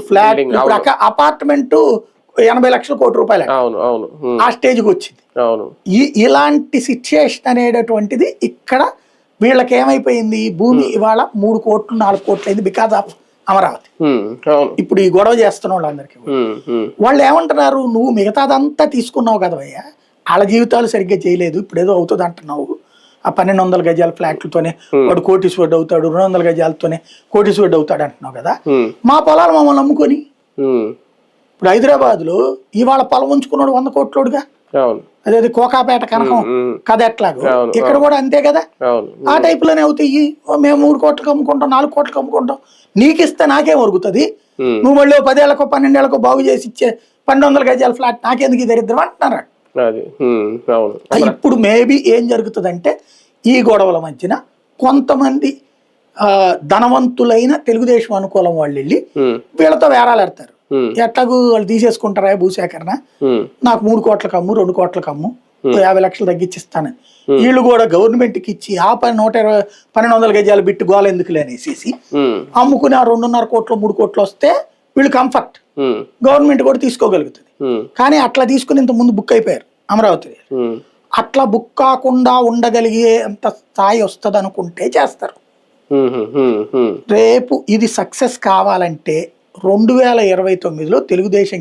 Flat ఇప్పుడు apartment 80 లక్షల కోటి రూపాయలు ఆ స్టేజ్కి వచ్చింది. ఇలాంటి సిచ్యుయేషన్ అనేటటువంటిది ఇక్కడ వీళ్ళకి ఏమైపోయింది, భూమి ఇవాళ 3 కోట్లు 4 కోట్లు అయింది బికాస్ ఆఫ్ అమరావతి. ఇప్పుడు ఈ గొడవ చేస్తున్న వాళ్ళందరికీ వాళ్ళు ఏమంటున్నారు, నువ్వు మిగతాదంతా తీసుకున్నావు కదవయ్యా, వాళ్ళ జీవితాలు సరిగ్గా చేయలేదు, ఇప్పుడు ఏదో అవుతుంది అంటున్నావు, ఆ 1200 గజాల ఫ్లాట్లతోనే వాడు కోటీశ్వరుడు అవుతాడు, 200 గజాలతోనే కోటీశ్వరుడు అవుతాడు అంటున్నావు కదా, మా పొలాలు మమ్మల్ని నమ్ముకొని. ఇప్పుడు హైదరాబాద్ లో ఇవాళ పొలం ఉంచుకున్నాడు 100 కోట్లోడుగా, అదే కోకాపేట కనకం కథ ఎట్లాగో ఇక్కడ కూడా అంతే కదా, ఆ టైప్ లోనే అవుతాయి. మేము 3 కోట్లకు అమ్ముకుంటాం, 4 కోట్లకు అమ్ముకుంటాం, నీకు ఇస్తే నాకేం ఒరుగుతుంది, నువ్వు మళ్ళీ 10 ఏళ్ళకో 12 ఏళ్ళకో బాగు చేసి ఇచ్చే 1200 గజాల ఫ్లాట్ నాకెందుకు ఈ దరిద్రం అంటున్నారు. ఇప్పుడు మేబీ ఏం జరుగుతుందంటే ఈ గొడవల మధ్యన కొంతమంది ధనవంతులైన తెలుగుదేశం అనుకూలం వాళ్ళు వెళ్ళి వీళ్ళతో వేరాలు పెడతారు, ఎట్లాగూ వాళ్ళు తీసేసుకుంటారా భూసేకరణ, నాకు 3 కోట్లకు అమ్ము, 2 కోట్లకు అమ్ము, 50 లక్షలు తగ్గించిస్తాను. వీళ్ళు కూడా గవర్నమెంట్ కి ఇచ్చి ఆ 1200 గజాలు బిట్టు గోల ఎందుకులే అనేసి అమ్ముకుని ఆ 2.5 కోట్లు 3 కోట్లు వస్తే వీళ్ళు కంఫర్ట్, గవర్నమెంట్ కూడా తీసుకోగలుగుతుంది. కానీ అట్లా తీసుకుని ఇంత ముందు బుక్ అయిపోయారు అమరావతి. అట్లా బుక్ కాకుండా ఉండగలిగే అంత స్థాయి వస్తుంది అనుకుంటే చేస్తారు. రేపు ఇది సక్సెస్ కావాలంటే 2029లో తెలుగుదేశం